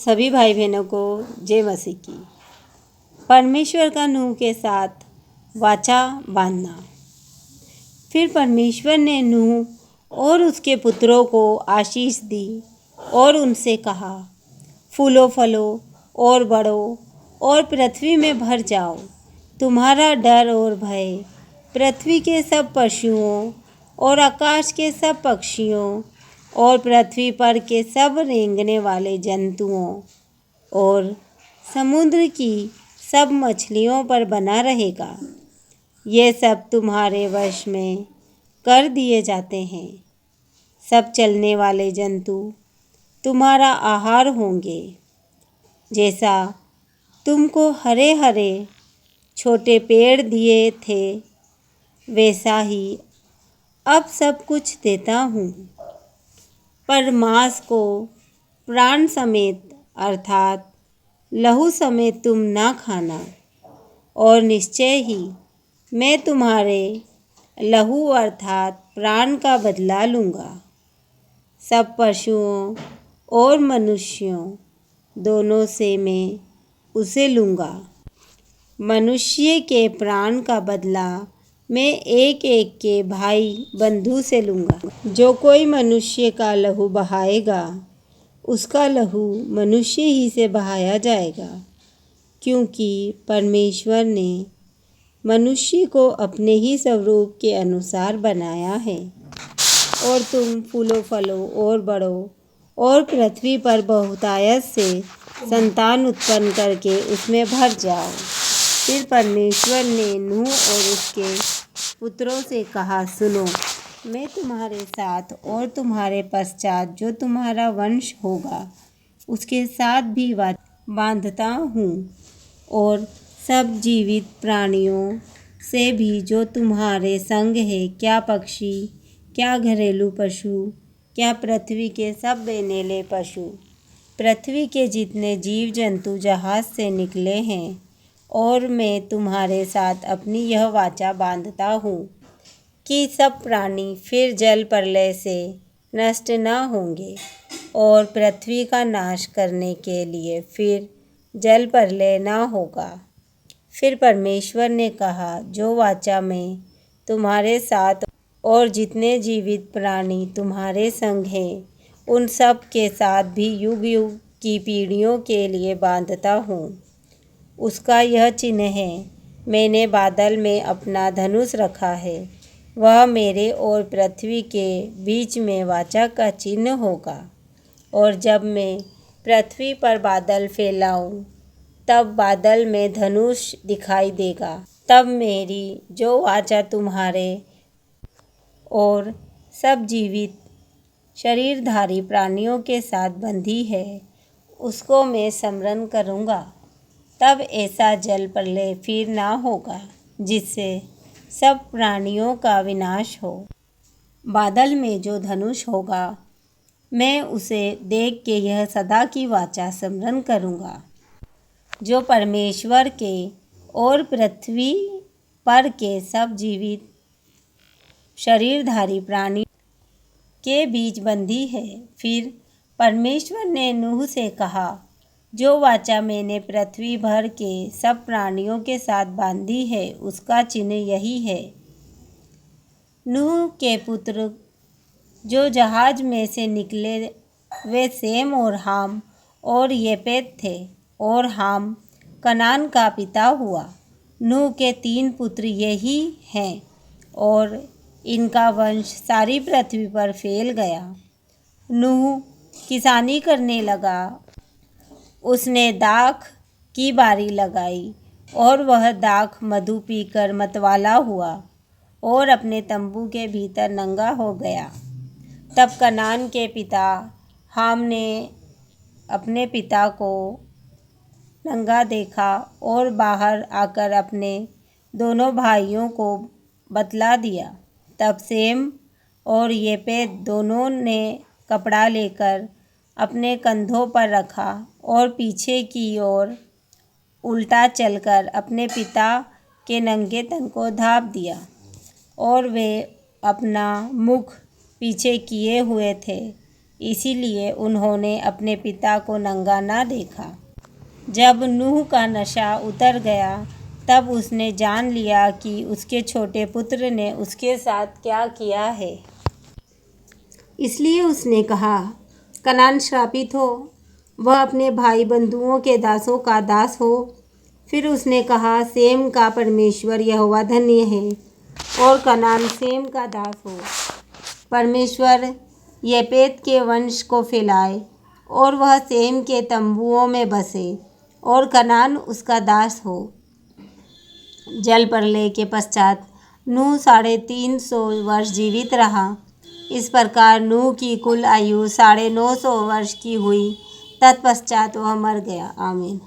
सभी भाई बहनों को जय मसीह की। परमेश्वर का नूह के साथ वाचा बांधना। फिर परमेश्वर ने नूह और उसके पुत्रों को आशीष दी और उनसे कहा, फूलो फलो और बढ़ो और पृथ्वी में भर जाओ। तुम्हारा डर और भय पृथ्वी के सब पशुओं और आकाश के सब पक्षियों और पृथ्वी पर के सब रेंगने वाले जंतुओं और समुद्र की सब मछलियों पर बना रहेगा। ये सब तुम्हारे वश में कर दिए जाते हैं। सब चलने वाले जंतु तुम्हारा आहार होंगे। जैसा तुमको हरे हरे छोटे पेड़ दिए थे, वैसा ही अब सब कुछ देता हूँ। पर मांस को प्राण समेत अर्थात लहू समेत तुम ना खाना, और निश्चय ही मैं तुम्हारे लहू अर्थात प्राण का बदला लूँगा। सब पशुओं और मनुष्यों दोनों से मैं उसे लूँगा। मनुष्य के प्राण का बदला मैं एक एक के भाई बंधु से लूँगा। जो कोई मनुष्य का लहू बहाएगा, उसका लहू मनुष्य ही से बहाया जाएगा, क्योंकि परमेश्वर ने मनुष्य को अपने ही स्वरूप के अनुसार बनाया है। और तुम फूलो फलो और बढ़ो और पृथ्वी पर बहुतायत से संतान उत्पन्न करके उसमें भर जाओ। फिर परमेश्वर ने नूह और उसके पुत्रों से कहा, सुनो, मैं तुम्हारे साथ और तुम्हारे पश्चात जो तुम्हारा वंश होगा उसके साथ भी बांधता हूँ, और सब जीवित प्राणियों से भी जो तुम्हारे संग है, क्या पक्षी, क्या घरेलू पशु, क्या पृथ्वी के सब बेनेले पशु, पृथ्वी के जितने जीव जंतु जहाज से निकले हैं। और मैं तुम्हारे साथ अपनी यह वाचा बांधता हूँ कि सब प्राणी फिर जल प्रलय से नष्ट न होंगे, और पृथ्वी का नाश करने के लिए फिर जल प्रलय न होगा। फिर परमेश्वर ने कहा, जो वाचा मैं तुम्हारे साथ और जितने जीवित प्राणी तुम्हारे संग हैं, उन सब के साथ भी युग युग की पीढ़ियों के लिए बांधता हूँ, उसका यह चिन्ह है, मैंने बादल में अपना धनुष रखा है। वह मेरे और पृथ्वी के बीच में वाचा का चिन्ह होगा। और जब मैं पृथ्वी पर बादल फैलाऊं, तब बादल में धनुष दिखाई देगा। तब मेरी जो वाचा तुम्हारे और सब जीवित शरीरधारी प्राणियों के साथ बंधी है, उसको मैं स्मरण करूँगा। तब ऐसा जल प्रलय फिर ना होगा, जिससे सब प्राणियों का विनाश हो। बादल में जो धनुष होगा, मैं उसे देख के यह सदा की वाचा स्मरण करूँगा, जो परमेश्वर के और पृथ्वी पर के सब जीवित शरीरधारी प्राणी के बीच बंधी है। फिर परमेश्वर ने नूह से कहा, जो वाचा मैंने पृथ्वी भर के सब प्राणियों के साथ बांधी है, उसका चिन्ह यही है। नूह के पुत्र जो जहाज में से निकले, वे सेम और हाम और येपेत थे, और हाम कनान का पिता हुआ। नूह के 3 पुत्र यही हैं, और इनका वंश सारी पृथ्वी पर फैल गया। नूह किसानी करने लगा। उसने दाख की बारी लगाई, और वह दाख मधु पीकर मतवाला हुआ और अपने तंबू के भीतर नंगा हो गया। तब कनान के पिता हाम ने अपने पिता को नंगा देखा और बाहर आकर अपने दोनों भाइयों को बतला दिया। तब सेम और येपेत दोनों ने कपड़ा लेकर अपने कंधों पर रखा और पीछे की ओर उल्टा चलकर अपने पिता के नंगे तन को ढाँप दिया, और वे अपना मुख पीछे किए हुए थे। इसीलिए उन्होंने अपने पिता को नंगा ना देखा। जब नूह का नशा उतर गया तब उसने जान लिया कि उसके छोटे पुत्र ने उसके साथ क्या किया है। इसलिए उसने कहा, कनान श्रापित हो, वह अपने भाई बंधुओं के दासों का दास हो। फिर उसने कहा, सेम का परमेश्वर यहोवा धन्य है और कनान सेम का दास हो। परमेश्वर येपेत के वंश को फैलाए और वह सेम के तंबुओं में बसे और कनान उसका दास हो। जल प्रलय के पश्चात नूह 350 वर्ष जीवित रहा। इस प्रकार नूह की कुल आयु 950 वर्ष की हुई। तत्पश्चात वह मर गया। आमीन।